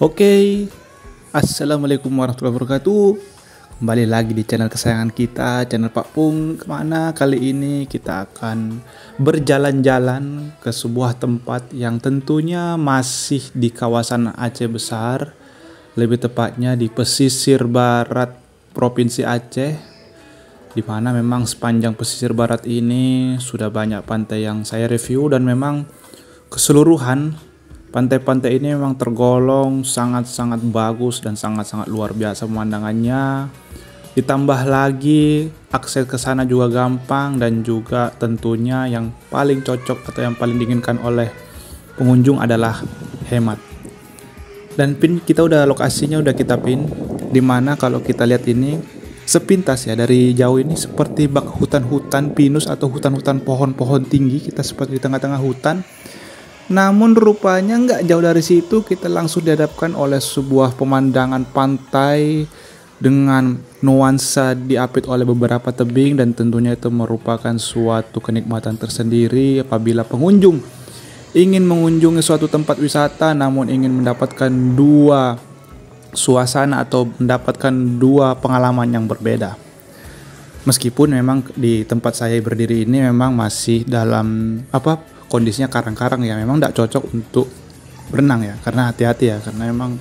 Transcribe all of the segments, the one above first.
Oke, assalamualaikum warahmatullahi wabarakatuh. Kembali lagi di channel kesayangan kita, channel Pak Pung. Kemana kali ini kita akan berjalan-jalan ke sebuah tempat yang tentunya masih di kawasan Aceh Besar, lebih tepatnya di pesisir barat Provinsi Aceh, di mana memang sepanjang pesisir barat ini sudah banyak pantai yang saya review dan memang keseluruhan pantai-pantai ini memang tergolong sangat-sangat bagus dan sangat-sangat luar biasa pemandangannya. Ditambah lagi akses ke sana juga gampang dan juga tentunya yang paling cocok atau yang paling diinginkan oleh pengunjung adalah hemat. Dan pin kita udah lokasinya udah kita pin, dimana kalau kita lihat ini sepintas ya dari jauh ini seperti bak hutan-hutan pinus atau hutan-hutan pohon-pohon tinggi, kita seperti di tengah-tengah hutan. Namun rupanya nggak jauh dari situ kita langsung dihadapkan oleh sebuah pemandangan pantai dengan nuansa diapit oleh beberapa tebing, dan tentunya itu merupakan suatu kenikmatan tersendiri apabila pengunjung ingin mengunjungi suatu tempat wisata namun ingin mendapatkan dua suasana atau mendapatkan dua pengalaman yang berbeda. Meskipun memang di tempat saya berdiri ini memang masih dalam kondisinya karang-karang ya, memang tidak cocok untuk berenang ya, karena hati-hati ya, karena memang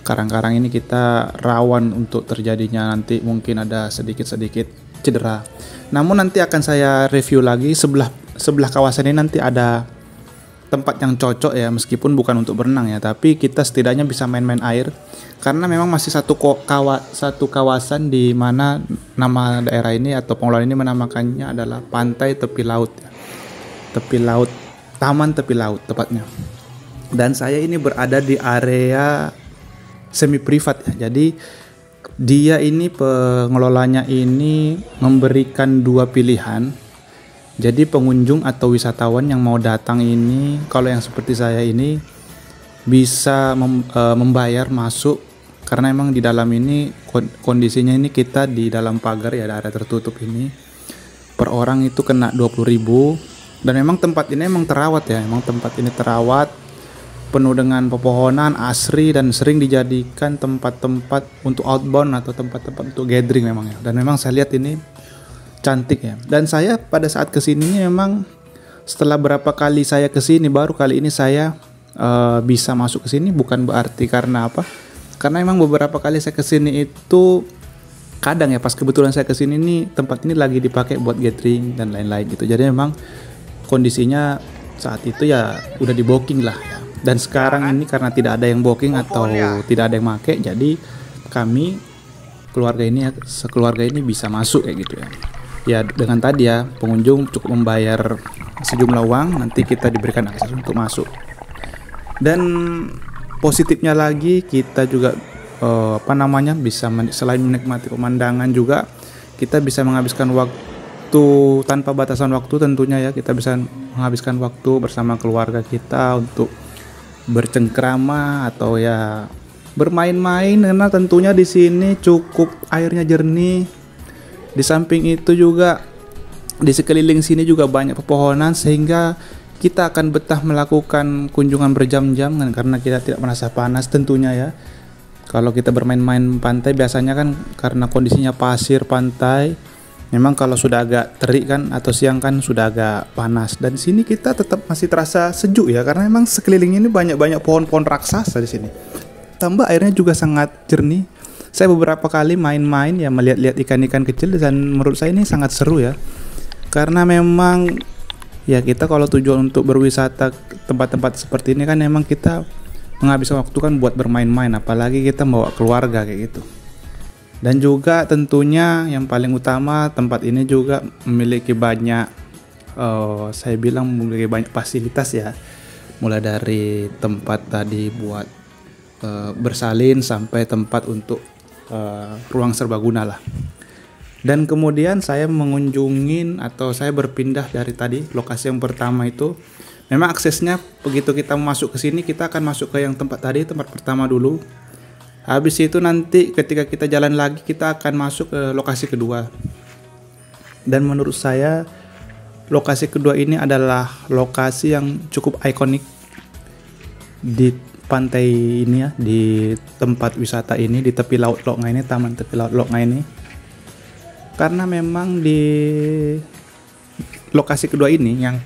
karang-karang ini kita rawan untuk terjadinya nanti mungkin ada sedikit-sedikit cedera. Namun nanti akan saya review lagi sebelah kawasan ini nanti ada tempat yang cocok ya, meskipun bukan untuk berenang ya, tapi kita setidaknya bisa main-main air karena memang masih satu kawasan di mana nama daerah ini atau pengelola ini menamakannya adalah Pantai Tepi Laut ya. Taman Tepi Laut tepatnya. Dan saya ini berada di area semi privat ya. Jadi dia ini pengelolanya ini memberikan dua pilihan. Jadi pengunjung atau wisatawan yang mau datang ini, kalau yang seperti saya ini bisa membayar masuk, karena emang di dalam ini kondisinya ini kita di dalam pagar ya, area tertutup ini. Per orang itu kena 20.000. Dan memang tempat ini memang terawat ya, memang tempat ini terawat, penuh dengan pepohonan, asri, dan sering dijadikan tempat-tempat untuk outbound atau tempat-tempat untuk gathering memang ya. Dan memang saya lihat ini cantik ya. Dan saya pada saat kesini memang setelah berapa kali saya kesini, baru kali ini saya bisa masuk ke sini. Bukan berarti karena apa? Karena memang beberapa kali saya kesini itu kadang ya pas kebetulan saya kesini nih tempat ini lagi dipakai buat gathering dan lain-lain gitu. Jadi memang kondisinya saat itu ya udah di booking lah ya. Dan sekarang ini karena tidak ada yang booking atau tidak ada yang make, jadi kami sekeluarga ini bisa masuk kayak gitu ya. Ya dengan tadi ya pengunjung cukup membayar sejumlah uang, nanti kita diberikan akses untuk masuk. Dan positifnya lagi kita juga bisa selain menikmati pemandangan juga kita bisa menghabiskan waktu tanpa batasan waktu tentunya ya. Kita bisa menghabiskan waktu bersama keluarga kita untuk bercengkrama atau ya bermain-main, karena tentunya di sini cukup airnya jernih. Di samping itu juga di sekeliling sini juga banyak pepohonan sehingga kita akan betah melakukan kunjungan berjam-jam kan, karena kita tidak merasa panas tentunya ya. Kalau kita bermain-main pantai biasanya kan karena kondisinya pasir pantai, memang kalau sudah agak terik kan atau siang kan sudah agak panas. Dan di sini kita tetap masih terasa sejuk ya, karena memang sekeliling ini banyak pohon-pohon raksasa di sini. Tambah airnya juga sangat jernih. Saya beberapa kali main-main ya, melihat-lihat ikan-ikan kecil, dan menurut saya ini sangat seru ya. Karena memang ya kita kalau tujuan untuk berwisata ke tempat-tempat seperti ini kan memang kita menghabiskan waktu kan buat bermain-main, apalagi kita bawa keluarga kayak gitu. Dan juga tentunya yang paling utama tempat ini juga memiliki banyak memiliki banyak fasilitas ya. Mulai dari tempat tadi buat bersalin sampai tempat untuk ruang serbaguna lah. Dan kemudian saya saya berpindah dari tadi lokasi yang pertama itu. Memang aksesnya begitu kita masuk ke sini, kita akan masuk ke yang tempat pertama dulu. Habis itu nanti ketika kita jalan lagi kita akan masuk ke lokasi kedua. Dan menurut saya lokasi kedua ini adalah lokasi yang cukup ikonik pantai ini ya, di tempat wisata ini, di tepi Laut Lok Ngai ini, Taman Tepi Laut Lok Ngai ini. Karena memang di lokasi kedua ini yang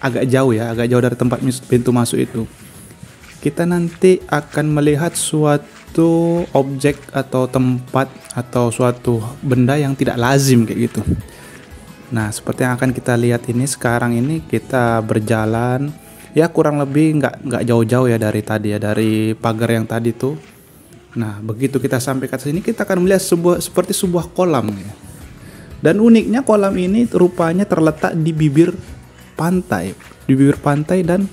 agak jauh ya, agak jauh dari tempat pintu masuk itu, kita nanti akan melihat suatu objek atau tempat atau suatu benda yang tidak lazim kayak gitu. Nah, seperti yang akan kita lihat ini sekarang ini, kita berjalan ya kurang lebih nggak jauh-jauh ya dari tadi ya, dari pagar yang tadi tuh. Nah, begitu kita sampai ke sini, kita akan melihat seperti sebuah kolam ya. Dan uniknya kolam ini rupanya terletak di bibir pantai dan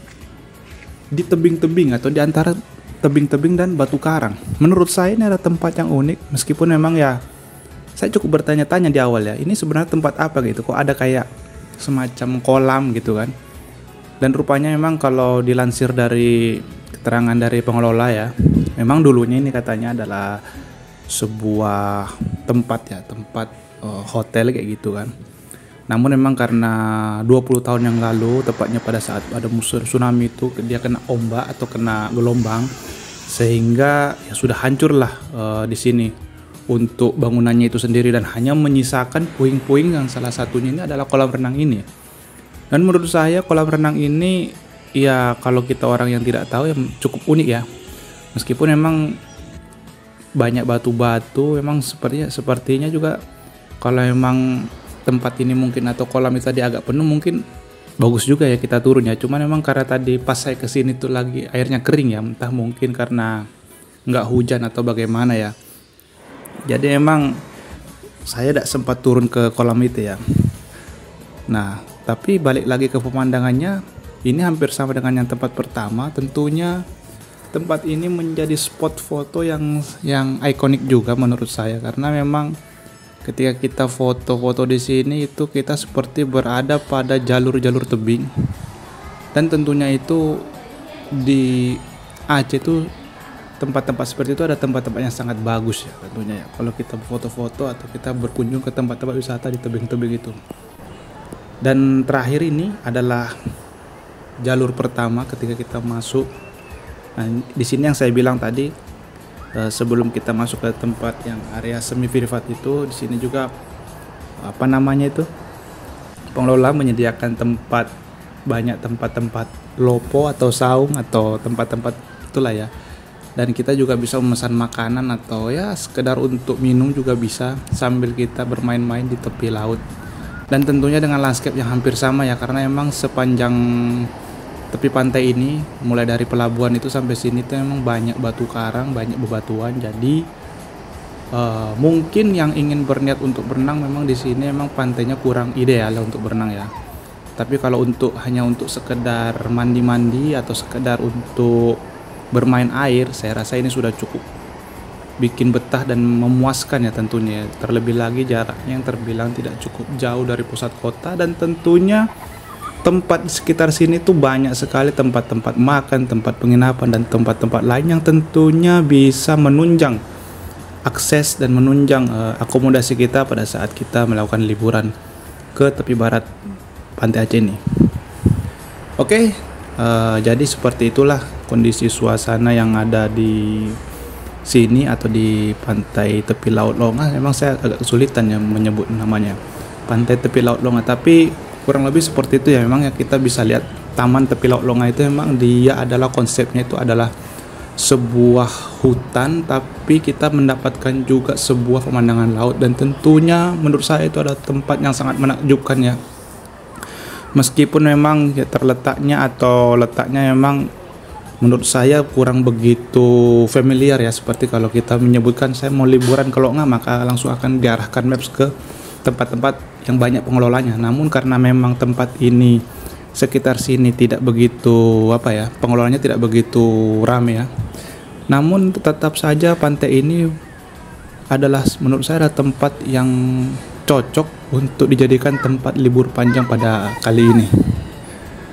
di tebing-tebing atau di antara tebing-tebing dan batu karang. Menurut saya ini ada tempat yang unik, meskipun memang ya saya cukup bertanya-tanya di awal ya, ini sebenarnya tempat apa gitu, kok ada kayak semacam kolam gitu kan. Dan rupanya memang kalau dilansir dari keterangan dari pengelola ya, memang dulunya ini katanya adalah sebuah tempat hotel kayak gitu kan. Namun memang karena 20 tahun yang lalu, tepatnya pada saat ada musim tsunami itu, dia kena ombak atau kena gelombang, sehingga ya sudah hancurlah di sini untuk bangunannya itu sendiri, dan hanya menyisakan puing-puing yang salah satunya ini adalah kolam renang ini. Dan menurut saya kolam renang ini ya, kalau kita orang yang tidak tahu ya cukup unik ya. Meskipun memang banyak batu-batu, memang sepertinya juga kalau memang tempat ini mungkin atau kolam itu tadi agak penuh, mungkin bagus juga ya kita turun ya. Cuman memang karena tadi pas saya kesini tuh lagi airnya kering ya, entah mungkin karena nggak hujan atau bagaimana ya. Jadi emang saya tidak sempat turun ke kolam itu ya. Nah, tapi balik lagi ke pemandangannya, ini hampir sama dengan yang tempat pertama. Tentunya tempat ini menjadi spot foto yang ikonik juga menurut saya, karena memang ketika kita foto-foto di sini itu kita seperti berada pada jalur-jalur tebing. Dan tentunya itu di Aceh itu tempat-tempat seperti itu ada tempat-tempat yang sangat bagus ya tentunya ya, kalau kita foto-foto atau kita berkunjung ke tempat-tempat wisata di tebing-tebing itu. Dan terakhir ini adalah jalur pertama ketika kita masuk. Nah, di sini yang saya bilang tadi, sebelum kita masuk ke tempat yang area semi privat itu, di sini juga pengelola menyediakan banyak tempat-tempat lopo atau saung atau tempat-tempat itulah ya. Dan kita juga bisa memesan makanan atau ya sekedar untuk minum juga bisa sambil kita bermain-main di tepi laut. Dan tentunya dengan landscape yang hampir sama ya, karena emang sepanjang tepi pantai ini mulai dari pelabuhan itu sampai sini tuh memang banyak batu karang, banyak bebatuan. Jadi mungkin yang ingin berniat untuk berenang, memang di sini memang pantainya kurang ideal ya untuk berenang ya. Tapi kalau hanya untuk sekedar mandi-mandi atau sekedar untuk bermain air, saya rasa ini sudah cukup bikin betah dan memuaskan ya tentunya. Terlebih lagi jaraknya yang terbilang tidak cukup jauh dari pusat kota, dan tentunya tempat di sekitar sini tuh banyak sekali tempat-tempat makan, tempat penginapan, dan tempat-tempat lain yang tentunya bisa menunjang akses dan menunjang akomodasi kita pada saat kita melakukan liburan ke tepi barat Pantai Aceh ini. Oke, jadi seperti itulah kondisi suasana yang ada di sini atau di pantai tepi Laut Longa. Memang saya agak kesulitan ya menyebut namanya, pantai tepi Laut Longa, tapi kurang lebih seperti itu ya. Memang ya kita bisa lihat taman tepi Laut Longa itu memang dia adalah konsepnya itu adalah sebuah hutan, tapi kita mendapatkan juga sebuah pemandangan laut, dan tentunya menurut saya itu adalah tempat yang sangat menakjubkan ya. Meskipun memang ya letaknya memang menurut saya kurang begitu familiar ya, seperti kalau kita menyebutkan saya mau liburan ke Longa, maka langsung akan diarahkan maps ke tempat-tempat yang banyak pengelolanya. Namun karena memang tempat ini sekitar sini tidak begitu pengelolanya tidak begitu ramai ya. Namun tetap saja pantai ini adalah menurut saya adalah tempat yang cocok untuk dijadikan tempat libur panjang pada kali ini.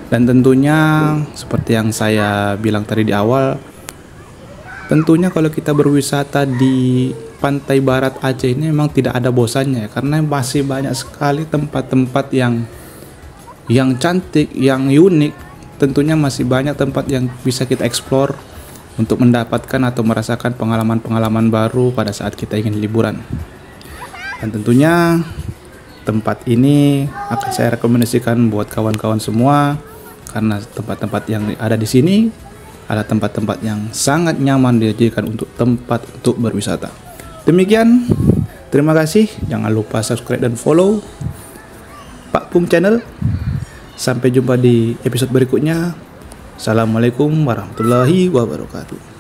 Dan tentunya seperti yang saya bilang tadi di awal, tentunya kalau kita berwisata di pantai barat Aceh ini memang tidak ada bosannya ya, karena masih banyak sekali tempat-tempat yang cantik, yang unik. Tentunya masih banyak tempat yang bisa kita explore, untuk mendapatkan atau merasakan pengalaman-pengalaman baru pada saat kita ingin liburan. Dan tentunya tempat ini akan saya rekomendasikan buat kawan-kawan semua, karena tempat-tempat yang ada di sini adalah tempat-tempat yang sangat nyaman dijadikan untuk tempat untuk berwisata. Demikian, terima kasih. Jangan lupa subscribe dan follow Pak Pung Channel. Sampai jumpa di episode berikutnya. Assalamualaikum warahmatullahi wabarakatuh.